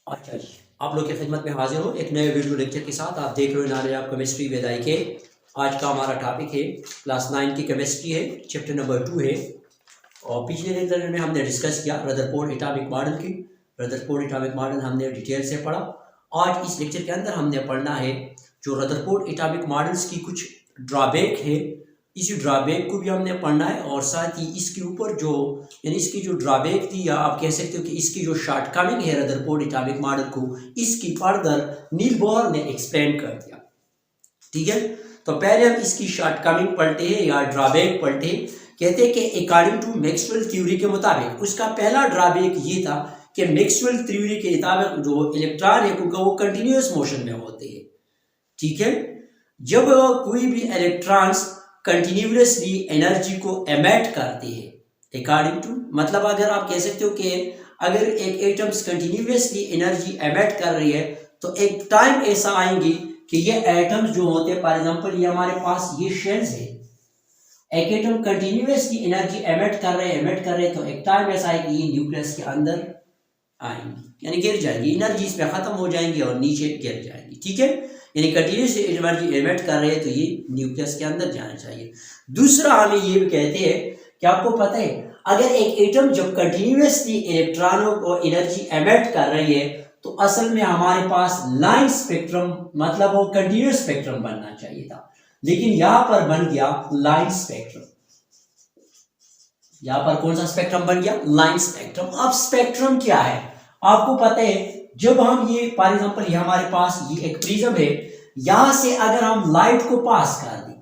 अच्छा जी, आप लोग की खिदमत में हाजिर हो एक नए वीडियो लेक्चर के साथ। आप देख रहे हो knowledge of chemistry with I के। आज का हमारा टॉपिक है क्लास 9 की केमिस्ट्री है, चैप्टर नंबर 2 है। और पिछले लेक्चर में हमने डिस्कस किया रदरफोर्ड एटॉमिक मॉडल की। रदरफोर्ड एटॉमिक मॉडल हमने डिटेल से पढ़ा। आज इस लेक्चर के अंदर हमने पढ़ना है जो रदरफोर्ड एटॉमिक मॉडल्स की कुछ ड्रॉबैक है, इसी ड्रॉबैक को भी हमने पढ़ना है। और साथ ही इसके ऊपर जो यानी इसकी जो ड्रॉबैक थी, या आप कह सकते हो कि इसकी जो शॉर्टकमिंग है रदरफोर्ड एटॉमिक मॉडल को, इसकी फर्दर नील बोहर ने एक्सप्लेन कर दिया। ठीक है, तो पहले हम इसकी शॉर्टकमिंग पढ़ते हैं या ड्रॉबैक पढ़ते हैं। कहते हैं कि अकॉर्डिंग टू मैक्सवेल थ्योरी के मुताबिक, उसका पहला ड्रॉबैक ये था कि मैक्सवेल थ्योरी के मुताबिक जो इलेक्ट्रॉन है वो कंटिन्यूअस मोशन में होते हैं। ठीक है, जब कोई भी इलेक्ट्रॉन्स कंटिन्यूअसली एनर्जी को एमिट करते हैं अकॉर्डिंग टू, मतलब अगर आप कह सकते हो कि अगर एक एटम्स कंटिन्यूअसली एनर्जी एमिट कर रही है तो एक टाइम ऐसा आएंगे कि ये एटम्स जो होते हैं, फॉर एग्जांपल ये हमारे पास ये शेल्स है, एक एटम कंटिन्यूअसली एनर्जी एमिट कर रहे हैं तो एक टाइम ऐसा है कि ये न्यूक्लियस के अंदर आएंगी, यानी गिर जाएंगी, एनर्जी इसमें खत्म हो जाएंगी और नीचे गिर जाएंगी। ठीक है, यानी कंटिन्यूस एनर्जी एमिट कर रहे हैं तो ये न्यूक्लियस के अंदर जाना चाहिए। दूसरा हमें ये भी कहते हैं कि आपको पता है अगर एक एटम जब कंटिन्यूसली इलेक्ट्रॉनों को एनर्जी एमिट कर रही है तो असल में हमारे पास लाइन स्पेक्ट्रम, मतलब वो कंटिन्यूस स्पेक्ट्रम बनना चाहिए था, लेकिन यहां पर बन गया लाइन स्पेक्ट्रम। यहां पर कौन सा स्पेक्ट्रम बन गया? Line spectrum. अब स्पेक्ट्रम क्या है आपको पता है, जब हम ये फॉर एग्जांपल ये हमारे पास ये एक प्रिज्म है, यहां से अगर हम लाइट को पास कर दें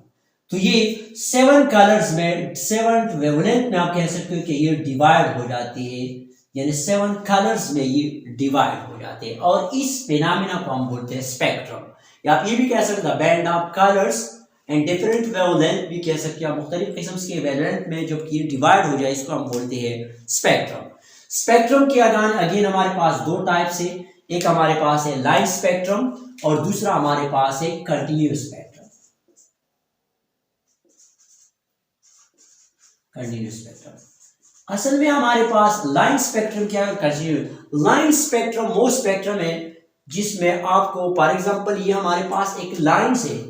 तो ये 7 कलर्स में, 7 वेवलेंथ में आप कह सकते हो कि ये डिवाइड हो जाती है, यानी 7 कलर्स में ये डिवाइड हो जाते हैं और इस फिनोमेना को हम बोलते हैं स्पेक्ट्रम। या आप ये भी कह सकते हैं band of colours and different wavelength भी कह सकते हैं, मुख्तलिफ किस्म के वेवलेंथ में जब ये डिवाइड हो जाए इसको हम बोलते हैं स्पेक्ट्रम। स्पेक्ट्रम के अगेन हमारे पास दो टाइप से, एक हमारे पास है लाइन स्पेक्ट्रम और दूसरा हमारे पास है कंटिन्यूअस स्पेक्ट्रम। कंटिन्यूअस स्पेक्ट्रम असल में हमारे पास लाइन स्पेक्ट्रम क्या है, कंटिन्यूअस। लाइन स्पेक्ट्रम वो स्पेक्ट्रम है जिसमें आपको फॉर एग्जांपल ये हमारे पास एक लाइन से,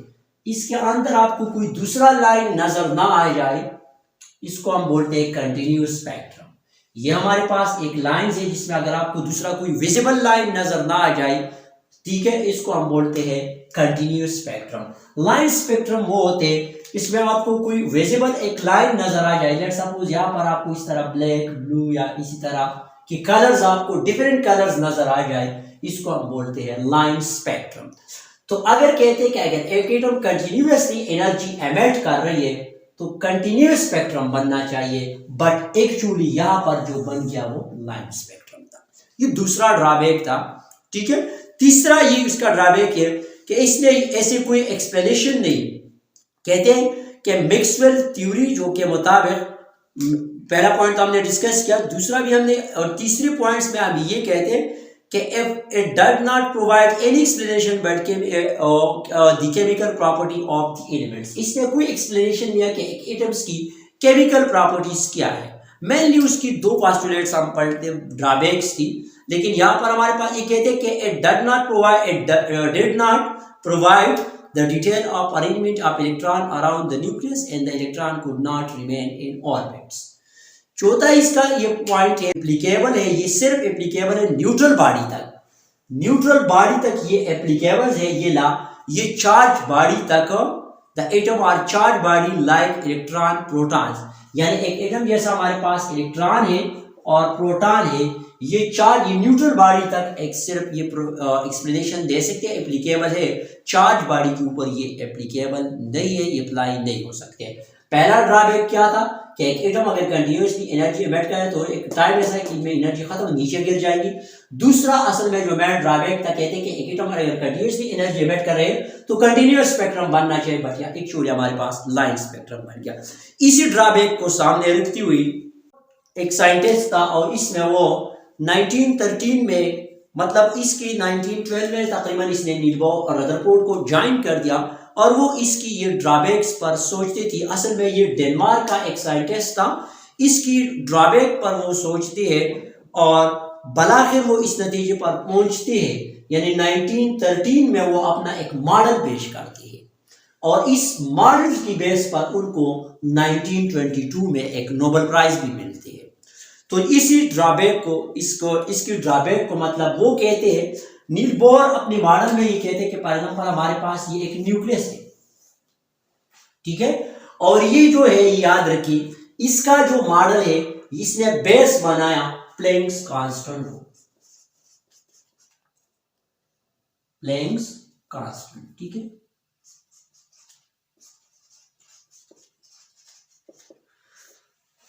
इसके अंदर आपको कोई दूसरा लाइन नजर ना आ जाए, इसको हम बोलते हैं कंटिन्यूअस स्पेक्ट्रम। ये हमारे पास एक लाइन है जिसमें अगर आपको दूसरा कोई विजिबल लाइन नजर ना आ जाए, ठीक है, इसको हम बोलते हैं कंटिन्यूअस स्पेक्ट्रम। लाइन स्पेक्ट्रम वो होते हैं इसमें आपको कोई विजिबल एक लाइन नजर आ जाए, लेट्स सपोज यहाँ पर आपको इस तरह ब्लैक, ब्लू या इसी तरह के कलर्स, आपको डिफरेंट कलर्स नजर आ जाए, इसको हम बोलते हैं लाइन स्पेक्ट्रम। तो अगर कहते हैं कि अगर एक एटम कंटिन्यूअसली एनर्जी एमिट कर रही है तो कंटिन्यूअस स्पेक्ट्रम बनना चाहिए, बट एक्चुअली यहां पर जो बन गया वो लाइन स्पेक्ट्रम था। ये दूसरा ड्रॉबैक था। ठीक है, तीसरा ये इसका ड्रॉबैक है कि इसने ऐसे कोई एक्सप्लेनेशन नहीं, कहते हैं कि मैक्सवेल थ्योरी जो के मुताबिक, पहला पॉइंट तो हमने डिस्कस किया, दूसरा भी हमने, और तीसरे पॉइंट्स में हम ये कहते हैं कि if it does not provide any explanation but the chemical property of the elements, इसमें कोई explanation नहीं है कि एटम्स की केमिकल प्रॉपर्टीज क्या है। मेनली उसकी दो पोस्टुलेट्स हम पढ़ते ड्रॉबैक्स थी, लेकिन यहाँ पर हमारे पास ये कहते हैं कि it did not provide the detail of arrangement of electron around the nucleus and the electron could not remain in orbits। चौथा इसका ये पॉइंट है, एप्लीकेबल है, ये सिर्फ एप्लीकेबल है न्यूट्रल बॉडी तक। न्यूट्रल बॉडी तक ये एप्लीकेबल है ये चार्ज बॉडी तक, the atom are charge body like electron protons, यानी एक एटम जैसा हमारे पास इलेक्ट्रॉन है और प्रोटॉन है, ये चार्ज, ये न्यूट्रल बॉडी तक एक सिर्फ ये एक्सप्लेनेशन दे सकते हैं, एप्लीकेबल है। चार्ज बॉडी के ऊपर ये एप्लीकेबल नहीं है, ये अप्लाई नहीं हो सकते। पहला ड्रॉबैक क्या था कि एक एटम अगर कंटिन्यूअसली एनर्जी एमिट करे तो एक टाइम ऐसा है कि इनमें एनर्जी खत्म, नीचे गिर जाएगी। दूसरा असल में जो मेन ड्रॉबैक था, कहते हैं कि एक एटम अगर कंटिन्यूअसली एनर्जी एमिट कर रहे हैं तो कंटिन्यूअस स्पेक्ट्रम बनना चाहिए, बट या एक्चुअली हमारे पास लाइन स्पेक्ट्रम बन गया। इसी ड्रॉबैक को सामने रखती हुई एक साइंटिस्ट था और इसमें वो 1913 में, मतलब इसकी 1912 में तकरीबन इसने नील बोहर और रदरफोर्ड को ज्वाइन कर दिया और वो इसकी ये ड्रॉबैक्स पर सोचती थी। असल में ये डेनमार्क का एक साइंटिस्ट था, इसकी ड्रॉबैक पर वो सोचती है और बलाखिर वो इस नतीजे पर पहुंचते हैं, यानी 1913 में वो अपना एक मॉडल पेश करते हैं और इस मॉडल की बेस पर उनको 1922 में एक नोबेल प्राइज भी मिलती है। तो इसी ड्रॉबैक को इसकी ड्रॉबैक को मतलब वो कहते हैं, नील बोर अपने मॉडल में ये कहते हैं कि फॉर एग्जांपल हमारे पास ये एक न्यूक्लियस है, ठीक है, और ये जो है याद रखिए इसका जो मॉडल है इसने बेस बनाया प्लैंक्स कांस्टेंट को, प्लैंक्स कांस्टेंट, ठीक है।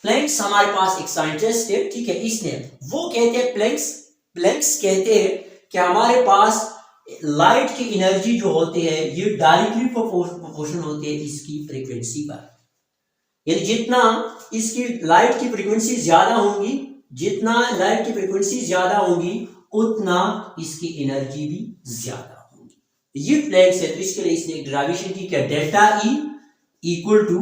प्लैंक्स हमारे पास एक साइंटिस्ट है, ठीक है, इसने वो कहते हैं प्लैंक्स कहते हैं कि हमारे पास लाइट की एनर्जी जो होती है ये डायरेक्टली प्रोपोर्शनल होती है इसकी फ्रीक्वेंसी पर, यानी जितना इसकी लाइट की फ्रीक्वेंसी ज्यादा होगी, जितना लाइट की फ्रीक्वेंसी ज्यादा होगी उतना इसकी एनर्जी भी ज्यादा होगी। ये प्लैंक्स है, तो इसके लिए इसने एक डेरिवेशन की क्या, डेल्टा ई इक्वल टू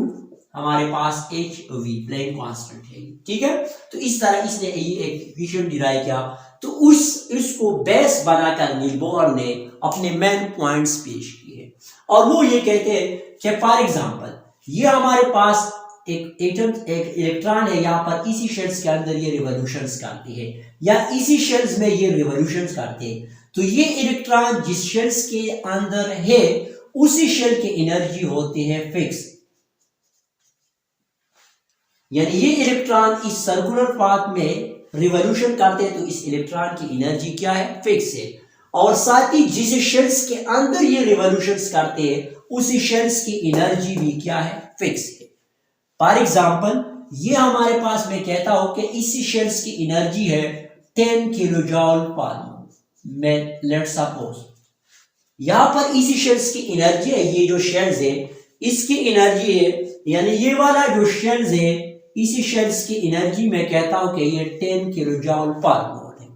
हमारे पास एच वी प्लैंक कांस्टेंट है, ठीक है। तो इस तरह इसने ये एक इक्वेशन डिराइव किया, तो उसको बेस बनाकर नील बोर ने अपने मेन पॉइंट्स पेश किए और वो ये कहते हैं कि फॉर एग्जांपल ये हमारे पास एक इलेक्ट्रॉन है, यहाँ पर इसी शेल्स के अंदर ये रिवॉल्यूशंस करती है या इसी शेल्स में ये रिवॉल्यूशंस करते हैं, तो ये इलेक्ट्रॉन जिस शेल्स के अंदर है उसी शेल की एनर्जी होती है फिक्स, यानी ये इलेक्ट्रॉन इस सर्कुलर पाथ में रिवॉल्यूशन करते हैं तो इस इलेक्ट्रॉन की एनर्जी क्या है, फिक्स है, और साथ ही जिस शेल्स के अंदर ये रिवॉल्यूशंस करते हैं उसी शेल्स की एनर्जी भी क्या है, फिक्स है। फॉर एग्जांपल ये हमारे पास मैं कहता हूं कि इसी शेल्स की एनर्जी है 10 किलो जॉल पर मोल में, लेट्स सपोज यहां पर इसी शेल्स की एनर्जी है, ये जो शेल्स है इसकी एनर्जी है, यानी ये वाला जो शेल्स है इसी शेल्स की एनर्जी में कहता हूं कि ये 10 किलो जॉल पर मोल है।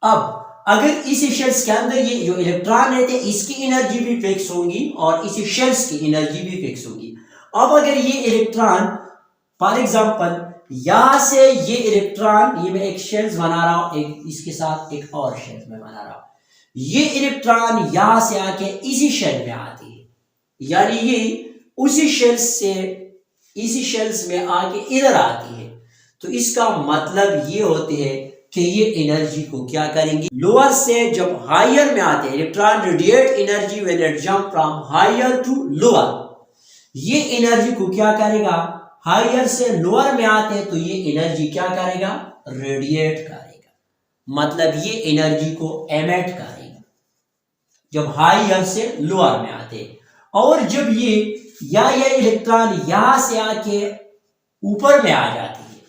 अब अगर इसी शेल्स के अंदर ये जो इलेक्ट्रॉन रहते हैं इसकी एनर्जी भी फिक्स होगी और इसी शेल्स की एनर्जी भी फिक्स होगी। अब अगर ये इलेक्ट्रॉन फॉर एग्जांपल यहां से ये इलेक्ट्रॉन, ये मैं एक शेल्स बना रहा हूं, एक इसके साथ एक और शेल्स में बना रहा हूं, ये इलेक्ट्रॉन यहां से आके इसी शेल में आती है, यानी ये उसी शेल्स से इसी शेल्स में आके इधर आती है, तो इसका मतलब ये होते हैं कि ये एनर्जी को क्या करेंगी, लोअर से जब हायर में आते हैं, electron radiate energy when it jump from higher to lower, ये एनर्जी को क्या करेगा, हायर से लोअर में आते हैं तो ये एनर्जी क्या करेगा, रेडिएट करेगा, मतलब ये एनर्जी को एमिट करेगा जब हायर से लोअर में आते हैं। और जब ये इलेक्ट्रॉन यहां से आके ऊपर में आ जाती है,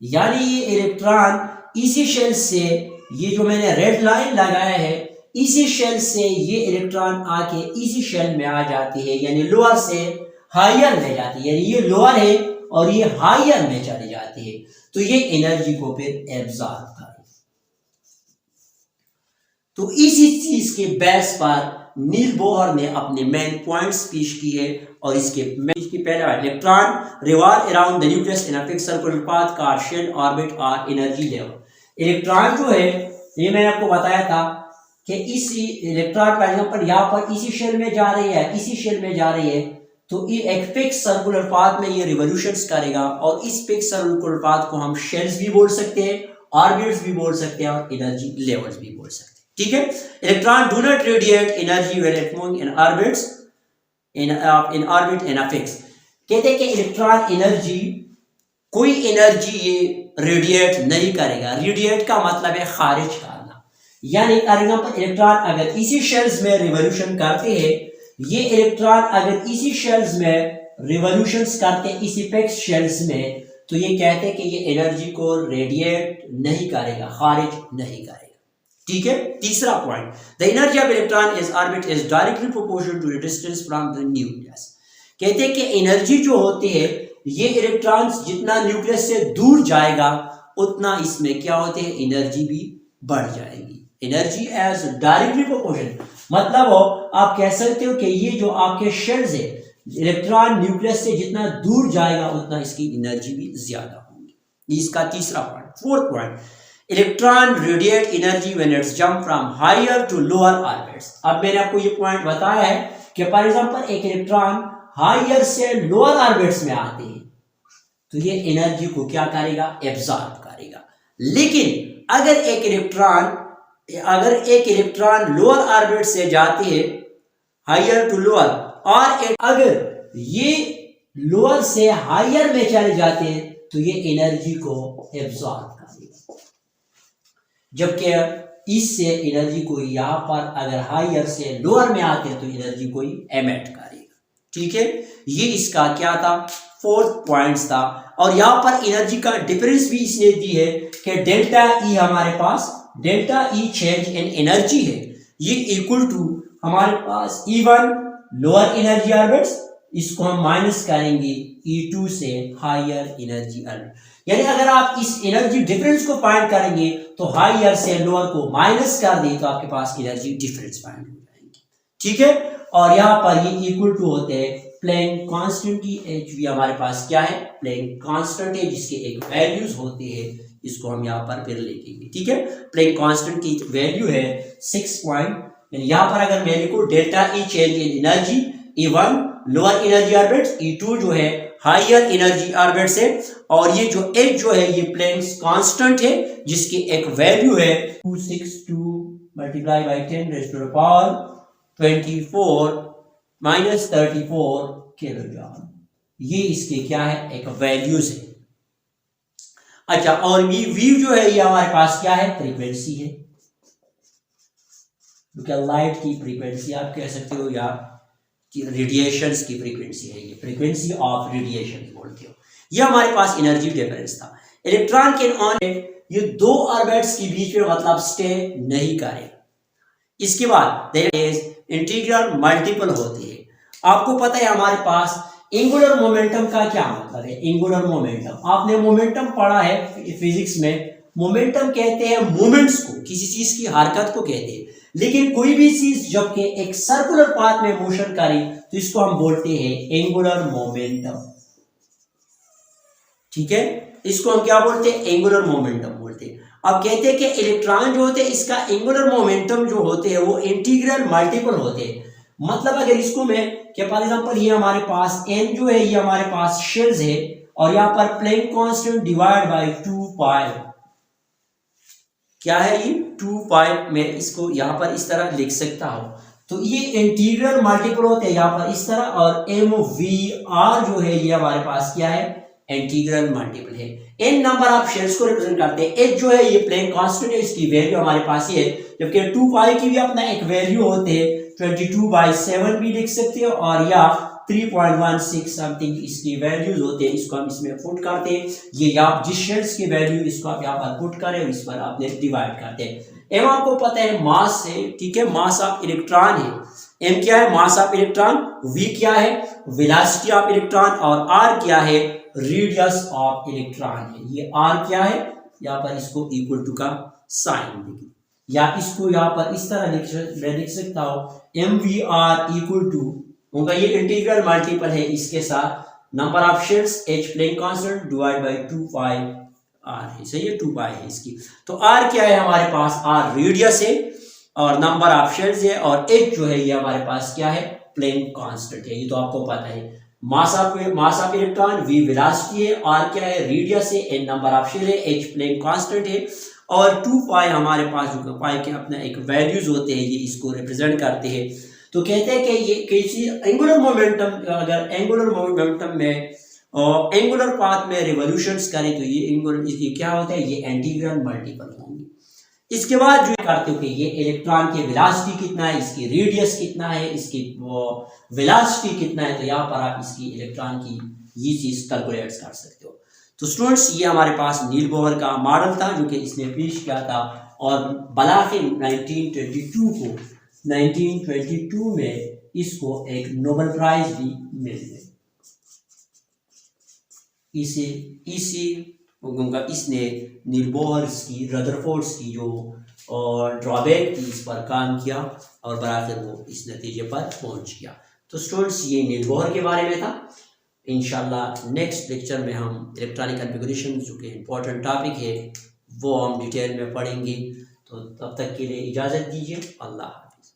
यानी ये इलेक्ट्रॉन इसी शेल से, ये जो मैंने रेड लाइन लगाया है इसी शेल से ये इलेक्ट्रॉन आके इसी शेल में आ जाती है, यानी लोअर से हायर में जाती है, यानी ये लोअर है और ये हायर में चली जाती है, तो ये एनर्जी को फिर एब्जॉर्ब करे। तो इसी चीज के बेस पर नील बोहर ने अपने मेन पॉइंट्स पेश किए और इसकी पहला electron revolve around the nucleus in a fixed circular path called shell orbit और एनर्जी लेवल। इलेक्ट्रॉन जो है ये मैंने आपको बताया था कि इसी इलेक्ट्रॉन फॉर एग्जांपल यहाँ पर इसी शेल में जा रही है, इसी शेल में जा रही है, तो ये एक फिक्स सर्कुलर पाथ में ये रिवॉल्यूशंस करेगा और इस फिक्स सर्कुलर पाथ को हम शेल्स भी बोल सकते हैं, ऑर्बिट्स भी बोल सकते हैं और एनर्जी लेवल्स भी बोल सकते हैं, ठीक है। Electron do not radiate energy when it move in orbits in orbit in a fix, कहते हैं कि इलेक्ट्रॉन एनर्जी कोई एनर्जी ये रेडिएट नहीं करेगा। रेडिएट का मतलब है खारिज करना, यानी फॉर एग्जांपल इलेक्ट्रॉन अगर इसी शेल्स में रिवॉल्यूशन करते हैं, ये इलेक्ट्रॉन अगर इसी शेल्स में रिवॉल्यूशंस करते हैं इसी फिक्स शेल्स में, तो ये कहते हैं कि ये एनर्जी को रेडिएट नहीं करेगा, खारिज नहीं करेगा, ठीक है। तीसरा point, the energy of electron is orbit is directly proportional to the distance from the nucleus, कहते हैं कि एनर्जी जो होती है ये इलेक्ट्रॉन्स जितना न्यूक्लियस से दूर जाएगा उतना इसमें क्या होते हैं, एनर्जी भी बढ़ जाएगी। एनर्जी एज डायरेक्टली प्रोपोर्शनल मतलब हो आप कह सकते हो कि ये जो आपके शेल्स है, इलेक्ट्रॉन न्यूक्लियस से जितना दूर जाएगा उतना इसकी एनर्जी भी ज्यादा होगी। इसका तीसरा point. Fourth point, electron radiate energy when it's jump from higher to lower orbits. अब मैंने आपको ये पॉइंट बताया है कि फॉर एग्जांपल एक इलेक्ट्रॉन हायर से लोअर ऑर्बिट्स में आते हैं तो ये एनर्जी को क्या करेगा, एब्जॉर्ब करेगा। लेकिन अगर एक इलेक्ट्रॉन लोअर ऑर्बिट से जाते हैं हायर टू लोअर, और अगर ये लोअर से हायर में चले जाते हैं तो ये एनर्जी को एब्जॉर्ब करेगा, जबकि इससे एनर्जी को यहां पर अगर हायर से लोअर में आते हैं तो एनर्जी को एमिट करेगा। ठीक है, ये इसका क्या था, फोर्थ पॉइंट्स था। और यहां पर एनर्जी का डिफरेंस भी इसने दी है कि डेल्टा ई हमारे पास, delta E change in energy है, ये इक्वल टू हमारे पास E1 लोअर एनर्जी ऑर्बिट्स, इसको हम माइनस करेंगे E2 से हायर एनर्जी ऑर्बिट। यानी अगर आप इस एनर्जी डिफरेंस को फाइंड करेंगे तो हायर से लोअर को माइनस कर दें तो आपके पास एनर्जी डिफरेंस फाइंड हो जाएंगे। ठीक है, और यहां पर ये इक्वल टू होते हैं प्लैंक कांस्टेंट की। एच भी हमारे पास क्या है, प्लैंक कांस्टेंट है, जिसके एक वैल्यूज होते हैं, इसको हम यहाँ पर फिर लिखेंगे। ठीक है, प्लैंक कांस्टेंट की वैल्यू है 6 पॉइंट, यहाँ पर अगर मैं लिखूं delta E change in energy, E1 lower energy orbit, E2 जो है हायर एनर्जी ऑर्बिट से, और ये जो H जो है ये प्लैंक कांस्टेंट है, जिसकी एक वैल्यू है 262 multiply by 10 raise to the power 24 minus 34 kilojoule. ये इसके क्या है, एक वैल्यूज है। अच्छा, और V जो है ये हमारे पास क्या है, फ्रीक्वेंसी है, क्योंकि लाइट की फ्रीक्वेंसी आप कह सकते हो, या रेडिएशंस की फ्रीक्वेंसी है, ये फ्रीक्वेंसी ऑफ रेडिएशन बोलते हो। ये हमारे पास एनर्जी डिफरेंस था। इलेक्ट्रॉन कैन ऑन, ये दो ऑर्बिट्स के बीच में मतलब स्टे नहीं करे। इसके बाद देयर इज इंटीग्रल मल्टीपल होती है। आपको पता है हमारे पास एंगुलर मोमेंटम का क्या मतलब है। एंगुलर मोमेंटम आपने मोमेंटम पढ़ा है फिजिक्स में। मोमेंटम कहते हैं मोमेंट्स को, किसी चीज की हरकत को कहते हैं। लेकिन कोई भी चीज जबकि एक सर्कुलर पाथ में मोशन करे तो इसको हम बोलते हैं एंगुलर मोमेंटम। ठीक है, इसको हम क्या बोलते हैं, एंगुलर मोमेंटम बोलते हैं। अब कहते हैं कि इलेक्ट्रॉन जो होते हैं इसका एंगुलर मोमेंटम जो होते हैं वो इंटीग्रल मल्टीपल होते हैं। मतलब अगर इसको मैं क्या, फॉर एग्जांपल ये हमारे पास n जो है ये हमारे पास शेल्स है, और यहाँ पर प्लैंक कांस्टेंट डिवाइड बाय 2 पाई, क्या है ये 2 पाई, मैं इसको यहाँ पर इस तरह लिख सकता हूँ। तो ये इंटीग्रल मल्टीपल होते हैं यहाँ पर इस तरह, और MVR जो है ये हमारे पास क्या है, इंटीग्रल मल्टीपल है। n नंबर ऑफ शेल्स को रिप्रेजेंट करते हैं। h जो है ये प्लैंक कांस्टेंट है, इसकी वैल्यू हमारे पास ये है, जबकि 2 पाई की भी अपना एक वैल्यू होते है, 22/7 भी लिख सकते हो, और या 3.16 समथिंग इसकी वैल्यूज होते हैं। इसको हम इसमें पुट करते हैं, ये आप जिस शेल्स की वैल्यू इसको आप यहाँ पर पुट करें इस पर आपने डिवाइड करते हैं। एम आपको पता है मास है, ठीक है, मास ऑफ इलेक्ट्रॉन है। एम क्या है, मास ऑफ इलेक्ट्रॉन, वी क्या है, वेलोसिटी ऑफ इलेक्ट्रॉन, और आर क्या है, रेडियस ऑफ इलेक्ट्रॉन है। ये आर क्या है, यहाँ पर इसको इक्वल टू का साइन देखिए, या इसको यहाँ पर इस तरह मैं लिख सकता हूं MVR इक्वल टू होगा, ये इंटीग्रल मल्टीपल है इसके साथ number of shells H Planck constant divide by 2 pi R है। सही है, 2 पाई है इसकी। तो R क्या है हमारे पास, R रेडियस है और नंबर ऑफ शेल्स है, और H जो है ये हमारे पास क्या है, प्लैंक कांस्टेंट है। ये तो आपको पता है। Mass of electron, V velocity है, R क्या है, रेडियस है, N नंबर ऑफ शेल है, H प्लैंक कांस्टेंट है, और 2 पाई हमारे पास जो पाई के अपना एक वैल्यूज होते हैं, ये इसको रिप्रेजेंट करते हैं। तो कहते हैं कि ये किसी एंगुलर मोमेंटम, अगर एंगुलर मोमेंटम में और एंगुलर पाथ में रिवॉल्यूशंस करें तो ये एंगुलर, इसकी क्या होता है, ये इंटीग्रल मल्टीपल होंगे। इसके बाद जो करते हो कि ये इलेक्ट्रॉन की वेलोसिटी कितना है, इसकी रेडियस कितना है, इसकी वेलोसिटी कितना है, तो यहाँ पर आप इसकी इलेक्ट्रॉन की ये चीज कैलकुलेट कर सकते हो। तो स्टूडेंट्स ये हमारे पास नील बोहर का मॉडल था जो कि इसने पेश किया था, और बलाकिन 1922 में इसको एक नोबेल प्राइज भी मिल गई। इसने नील बोहर की, रदरफोर्ड की जो ड्रॉबैक थी इस पर काम किया, और बराबर वो इस नतीजे पर पहुंच गया। तो स्टूडेंट्स ये नील बोहर के बारे में था। इंशाल्लाह नेक्स्ट लेक्चर में हम इलेक्ट्रॉनिक कॉन्फ़िगरेशन जो कि इम्पोर्टेंट टॉपिक है वो हम डिटेल में पढ़ेंगे। तो तब तक के लिए इजाज़त दीजिए। अल्लाह हाफ़िज़।